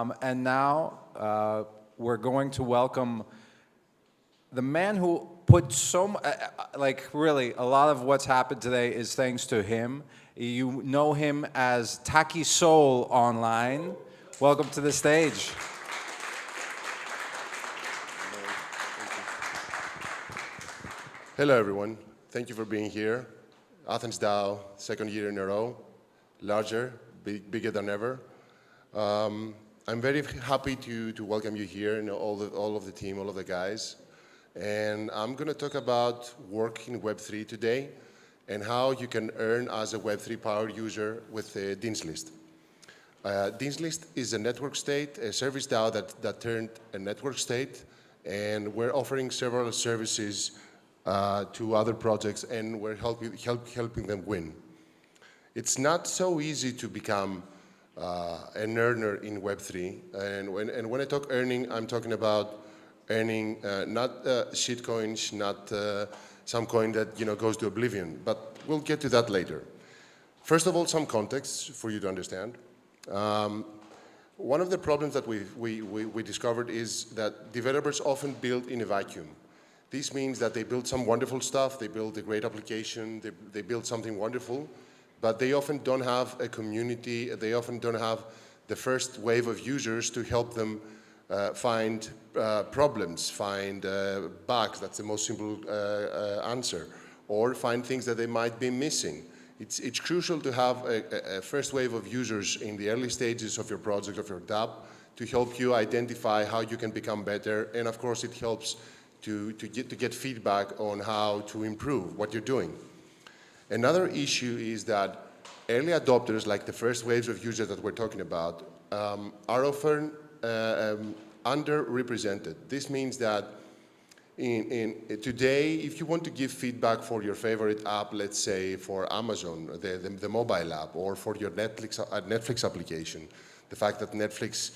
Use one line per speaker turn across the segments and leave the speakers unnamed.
And now we're going to welcome the man who put like really, a lot of what's happened today is thanks to him. You know him as Takisoul online. Welcome to the stage.
Hello, everyone. Thank you for being here. AthensDAO, second year in a row, larger, bigger than ever. I'm very happy to welcome you here, and all of the team, all of the guys. And I'm going to talk about work in Web3 today and how you can earn as a Web3 power user with Dean's List. Dean's List is a network state, a service DAO that turned a network state, and we're offering several services to other projects, and we're helping them win. It's not so easy to become an earner in Web3, and when I talk earning, I'm talking about earning not shit coins, not some coin that goes to oblivion, but we'll get to that later. First of all, some context for you to understand. One of the problems that we discovered is that developers often build in a vacuum. This means that they build some wonderful stuff, they build a great application, they build something wonderful, but they often don't have a community, they often don't have the first wave of users to help them find problems, find bugs, that's the most simple answer, or find things that they might be missing. It's crucial to have a first wave of users in the early stages of your project, of your DApp, to help you identify how you can become better, and of course it helps to get feedback on how to improve what you're doing. Another issue is that early adopters, like the first waves of users that we're talking about, are often underrepresented. This means that today, if you want to give feedback for your favorite app, let's say for Amazon, the mobile app, or for your Netflix application, the fact that Netflix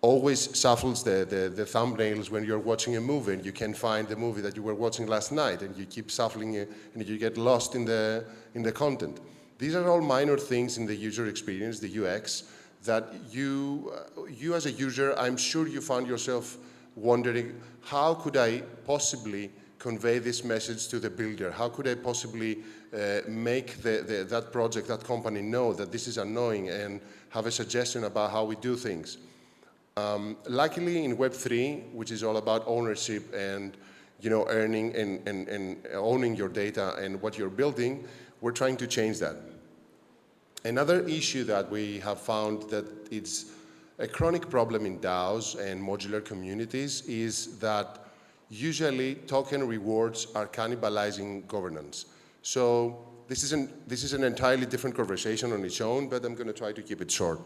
always shuffles the thumbnails when you're watching a movie and you can find the movie that you were watching last night, and you keep shuffling it and you get lost in the content. These are all minor things in the user experience, the UX, that you as a user, I'm sure you found yourself wondering, how could I possibly convey this message to the builder? How could I possibly make that project, that company know that this is annoying and have a suggestion about how we do things? Luckily, in Web3, which is all about ownership and earning and owning your data and what you're building, we're trying to change that. Another issue that we have found that it's a chronic problem in DAOs and modular communities is that usually token rewards are cannibalizing governance. So this is an entirely different conversation on its own, but I'm going to try to keep it short.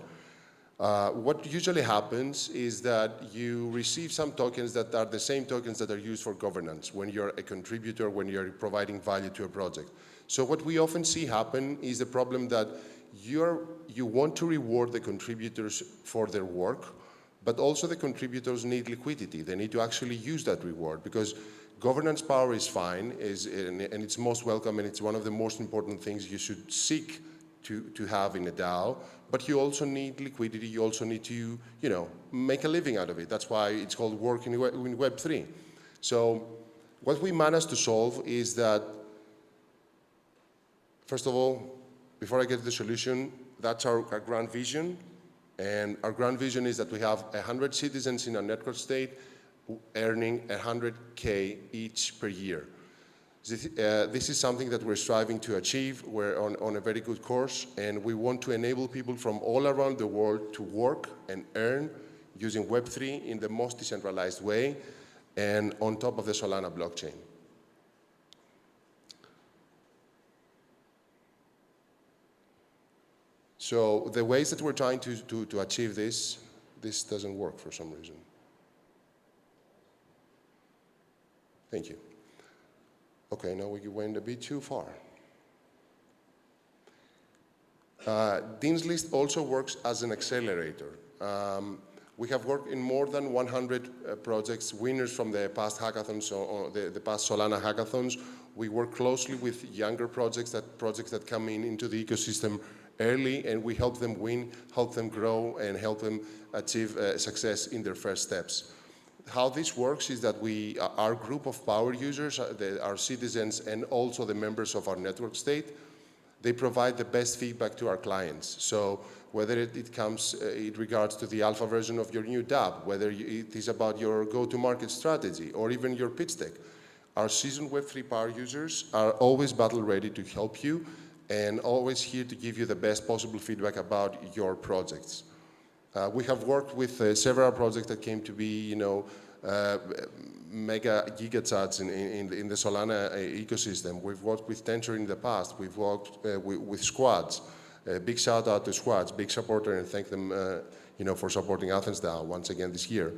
What usually happens is that you receive some tokens that are the same tokens that are used for governance when you're a contributor, when you're providing value to a project. So what we often see happen is the problem that you want to reward the contributors for their work, but also the contributors need liquidity. They need to actually use that reward, because governance power is fine, and it's most welcome, and it's one of the most important things you should seek to have in a DAO, but you also need liquidity, you also need to, make a living out of it. That's why it's called work in Web3. So what we managed to solve is that, first of all, before I get to the solution, that's our grand vision. And our grand vision is that we have 100 citizens in our network state earning 100K each per year. This is something that we're striving to achieve. We're on a very good course, and we want to enable people from all around the world to work and earn using Web3 in the most decentralized way and on top of the Solana blockchain. So the ways that we're trying to achieve this doesn't work for some reason. Thank you. Okay, now we went a bit too far. Dean's List also works as an accelerator. We have worked in more than 100 projects, winners from the past hackathons, or the past Solana hackathons. We work closely with younger projects that come into the ecosystem early, and we help them win, help them grow, and help them achieve success in their first steps. How this works is that our group of power users, our citizens, and also the members of our network state, they provide the best feedback to our clients. So whether it comes in regards to the alpha version of your new DApp, whether it is about your go-to-market strategy, or even your pitch deck, our seasoned Web3 power users are always battle ready to help you and always here to give you the best possible feedback about your projects. We have worked with several projects that came to be, mega gigachats in the Solana ecosystem. We've worked with Tensor in the past. We've worked with Squads. Big shout out to Squads, big supporter, and thank them, for supporting AthensDAO once again this year.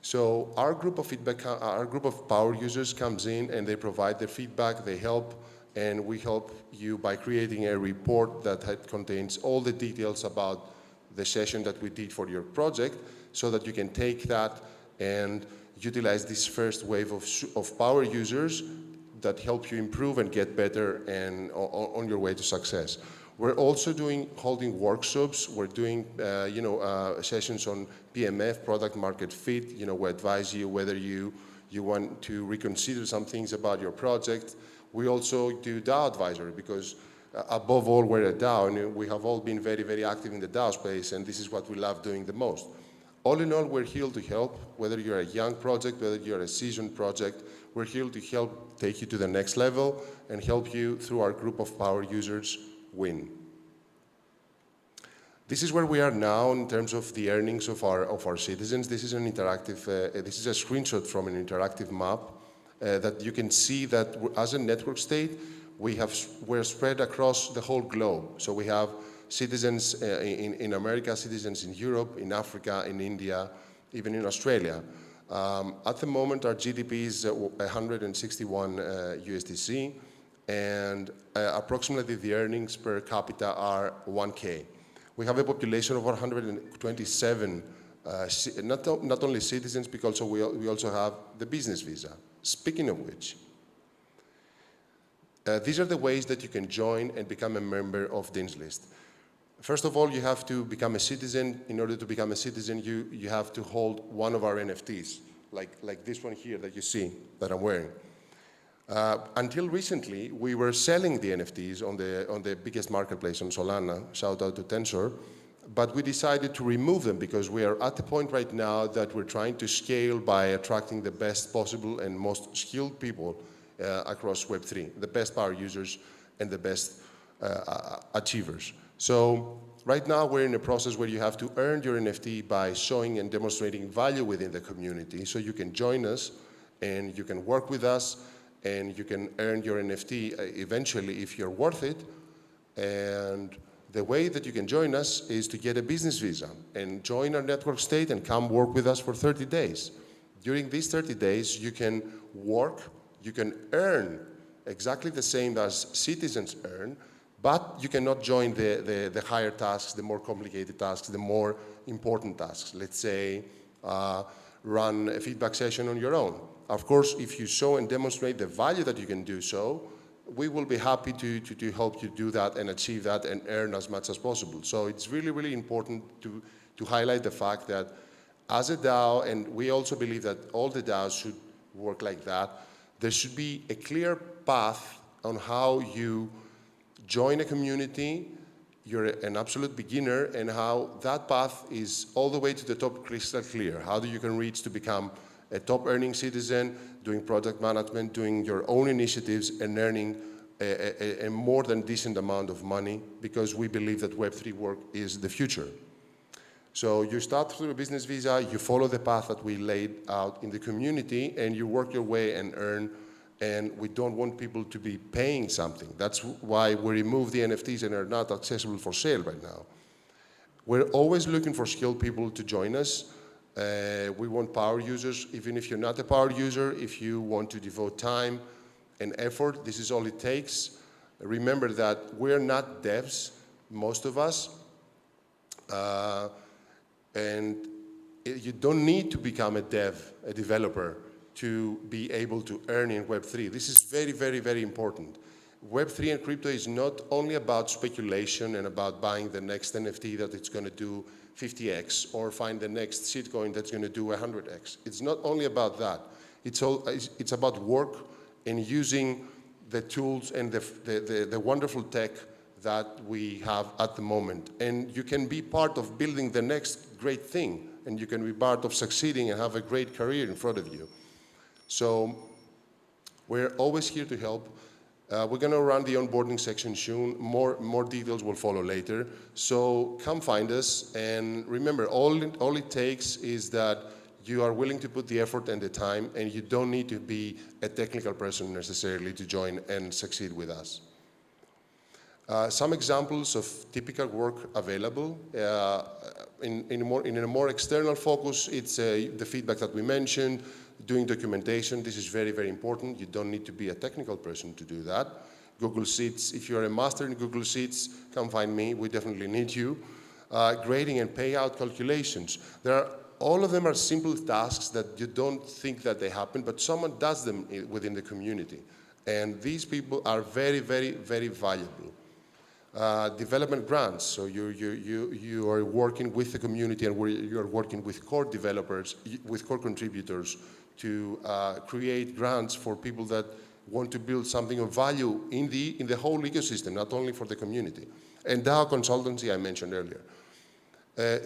So our group of power users comes in and they provide their feedback, they help, and we help you by creating a report that contains all the details about the session that we did for your project, so that you can take that and utilize this first wave of power users that help you improve and get better and on your way to success. We're also holding workshops. We're doing, sessions on PMF, product market fit. We advise you whether you want to reconsider some things about your project. We also do DAO advisory because above all, we're a DAO, and we have all been very, very active in the DAO space, and this is what we love doing the most. All in all, we're here to help, whether you're a young project, whether you're a seasoned project, we're here to help take you to the next level and help you through our group of power users win. This is where we are now in terms of the earnings of our citizens. This is an interactive, this is a screenshot from an interactive map that you can see that as a network state, we're spread across the whole globe. So we have citizens in America, citizens in Europe, in Africa, in India, even in Australia. At the moment, our GDP is 161 USDC, and approximately the earnings per capita are 1K. We have a population of 127, not only citizens, because we also have the business visa. Speaking of which, these are the ways that you can join and become a member of Dean's List. First of all, you have to become a citizen. In order to become a citizen, you have to hold one of our NFTs, like this one here that you see, that I'm wearing. Until recently, we were selling the NFTs on the biggest marketplace on Solana, shout out to Tensor, but we decided to remove them because we are at the point right now that we're trying to scale by attracting the best possible and most skilled people across Web3, the best power users and the best achievers. So right now we're in a process where you have to earn your NFT by showing and demonstrating value within the community, so you can join us and you can work with us and you can earn your NFT eventually if you're worth it. And the way that you can join us is to get a business visa and join our network state and come work with us for 30 days. During these 30 days, you can work, you can earn exactly the same as citizens earn, but you cannot join the higher tasks, the more complicated tasks, the more important tasks. Let's say, run a feedback session on your own. Of course, if you show and demonstrate the value that you can do so, we will be happy to help you do that and achieve that and earn as much as possible. So it's really, really important to highlight the fact that as a DAO, and we also believe that all the DAOs should work like that, there should be a clear path on how you join a community, you're an absolute beginner, and how that path is all the way to the top crystal clear. How you can reach to become a top earning citizen, doing product management, doing your own initiatives, and earning a more than decent amount of money, because we believe that Web3 work is the future. So you start through a business visa, you follow the path that we laid out in the community, and you work your way and earn. And we don't want people to be paying something. That's why we remove the NFTs and are not accessible for sale right now. We're always looking for skilled people to join us. We want power users. Even if you're not a power user, if you want to devote time and effort, this is all it takes. Remember that we're not devs, most of us. And you don't need to become a developer, to be able to earn in Web3. This is very, very, very important. Web3 and crypto is not only about speculation and about buying the next NFT that it's going to do 50x or find the next shitcoin that's going to do 100x. It's not only about that. It's about work and using the tools and the wonderful tech that we have at the moment. And you can be part of building the next great thing, and you can be part of succeeding and have a great career in front of you. So we're always here to help. We're going to run the onboarding section soon. More details will follow later. So come find us, and remember, all it takes is that you are willing to put the effort and the time, and you don't need to be a technical person necessarily to join and succeed with us. Some examples of typical work available. In a more external focus, it's the feedback that we mentioned, doing documentation. This is very, very important. You don't need to be a technical person to do that. Google Sheets, if you're a master in Google Sheets, come find me. We definitely need you. Grading and payout calculations. All of them are simple tasks that you don't think that they happen, but someone does them within the community. And these people are very, very, very valuable. Development grants, so you are working with the community, and you are working with core developers, with core contributors to create grants for people that want to build something of value in the whole ecosystem, not only for the community. And DAO consultancy I mentioned earlier.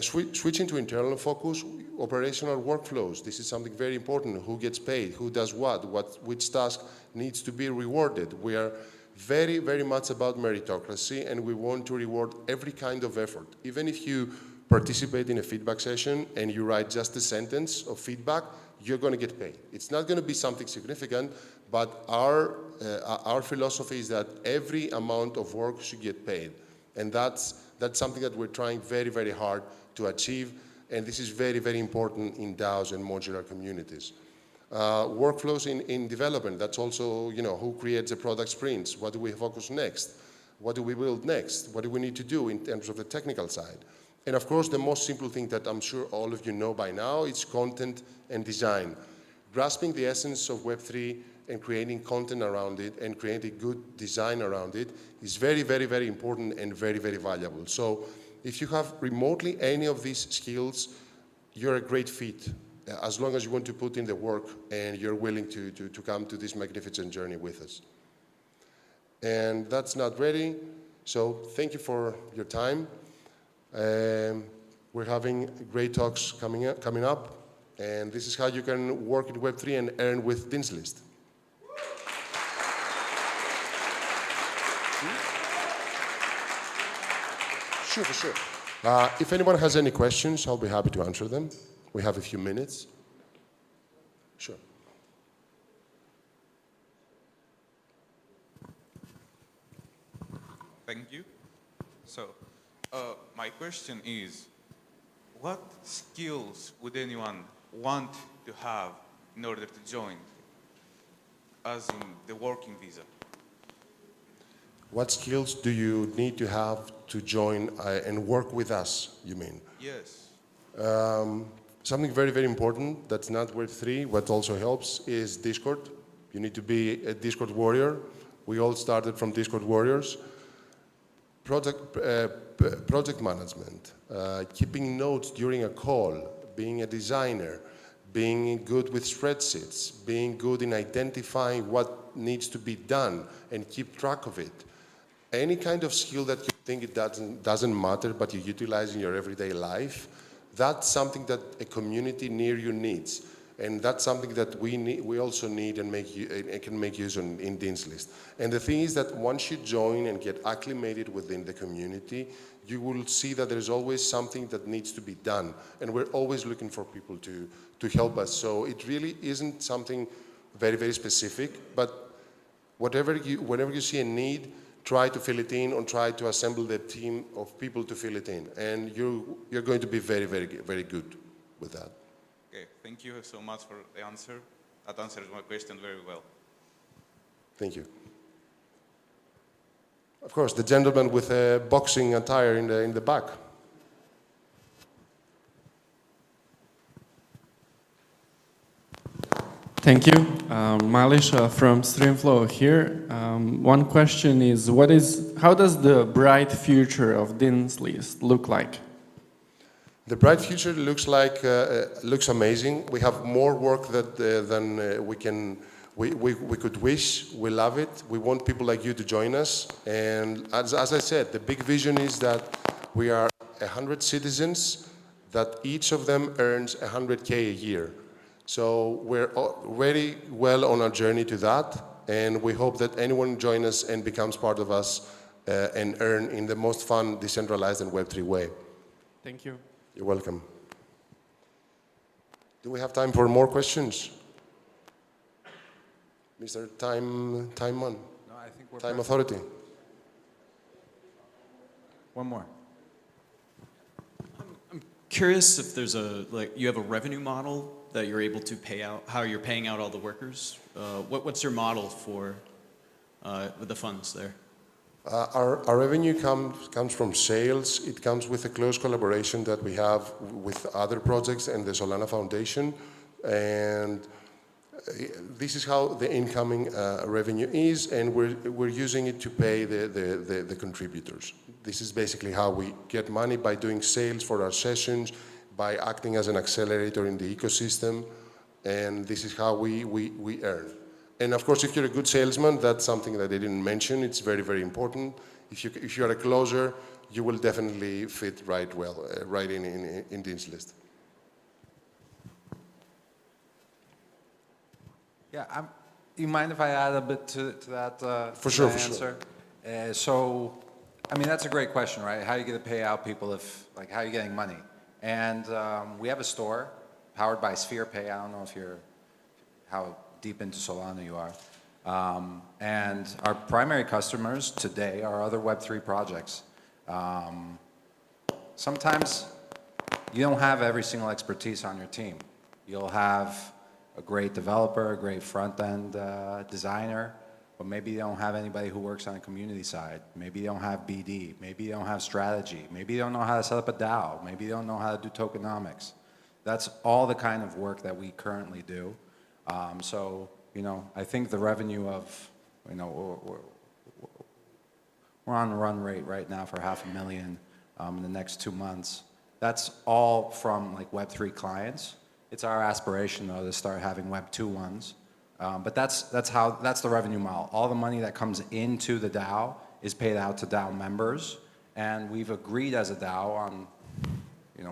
Switching to internal focus, operational workflows. This is something very important. Who gets paid? Who does what? Which task needs to be rewarded? We are very, very much about meritocracy, and we want to reward every kind of effort. Even if you participate in a feedback session and you write just a sentence of feedback, you're going to get paid. It's not going to be something significant, but our philosophy is that every amount of work should get paid. And that's something that we're trying very, very hard to achieve, and this is very, very important in DAOs and modular communities. Workflows in development, that's also, who creates the product sprints? What do we focus next? What do we build next? What do we need to do in terms of the technical side? And of course, the most simple thing that I'm sure all of you know by now is content and design. Grasping the essence of Web3 and creating content around it and creating good design around it is very, very, very important and very, very valuable. So if you have remotely any of these skills, you're a great fit, as long as you want to put in the work and you're willing to come to this magnificent journey with us. And that's not ready, so thank you for your time. We're having great talks coming up, and this is how you can work in Web3 and earn with Dean's List. Sure, for sure. If anyone has any questions, I'll be happy to answer them. We have a few minutes. Sure.
Thank you. So, my question is, what skills would anyone want to have in order to join, as in the working visa?
What skills do you need to have to join and work with us, you mean?
Yes.
Something very, very important that's not Web3, what also helps is Discord. You need to be a Discord warrior. We all started from Discord warriors. Project management, keeping notes during a call, being a designer, being good with spreadsheets, being good in identifying what needs to be done and keep track of it. Any kind of skill that you think it doesn't matter, but you utilize in your everyday life, that's something that a community near you needs. And that's something that we also need and can make use in Dean's List. And the thing is that once you join and get acclimated within the community, you will see that there's always something that needs to be done. And we're always looking for people to help us. So it really isn't something very, very specific, but whenever you see a need, try to fill it in or try to assemble the team of people to fill it in. And you're going to be very, very, very good with that.
Okay, thank you so much for the answer. That answers my question very well.
Thank you. Of course, the gentleman with a boxing attire in the back.
Thank you. Malisha from Streamflow here. One question is, how does the bright future of Dinsley's look like?
The bright future looks amazing. We have more work than we could wish. We love it. We want people like you to join us. And as I said, the big vision is that we are 100 citizens, that each of them earns 100K a year. So we're very well on our journey to that, and we hope that anyone join us and becomes part of us and earn in the most fun, decentralized, and Web3 way.
Thank you.
You're welcome. Do we have time for more questions? Mr. Time Man?
No, I think we're
Time
perfect.
Authority?
One more.
Curious if there's you have a revenue model that you're able to pay out, how you're paying out all the workers. What's your model for with the funds there?
Our revenue comes from sales. It comes with a close collaboration that we have with other projects and the Solana Foundation. And this is how the incoming revenue is, and we're using it to pay the contributors. This is basically how we get money, by doing sales for our sessions, by acting as an accelerator in the ecosystem, and this is how we earn. And of course, if you're a good salesman, that's something that I didn't mention. It's very, very important. If you're a closer, you will definitely fit right in this list.
Yeah, you mind if I add a bit to that
For sure,
that
for sure.
answer? So, I mean, that's a great question, right? How are you going to pay out people how are you getting money? And we have a store powered by Sphere Pay. I don't know how deep into Solana you are. And our primary customers today are other Web3 projects. Sometimes you don't have every single expertise on your team. You'll have a great developer, a great front-end designer, but maybe you don't have anybody who works on the community side. Maybe you don't have BD. Maybe you don't have strategy. Maybe you don't know how to set up a DAO. Maybe you don't know how to do tokenomics. That's all the kind of work that we currently do. So, I think the revenue of, we're on a run rate right now for $500,000 in the next 2 months. That's all from Web3 clients. It's our aspiration, though, to start having Web2 ones. But that's the revenue model. All the money that comes into the DAO is paid out to DAO members, and we've agreed as a DAO on,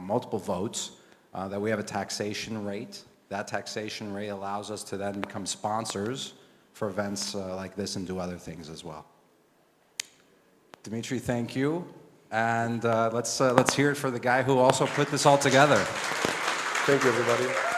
multiple votes that we have a taxation rate. That taxation rate allows us to then become sponsors for events like this and do other things as well. Dimitri, thank you, and let's hear it for the guy who also put this all together.
Thank you, everybody.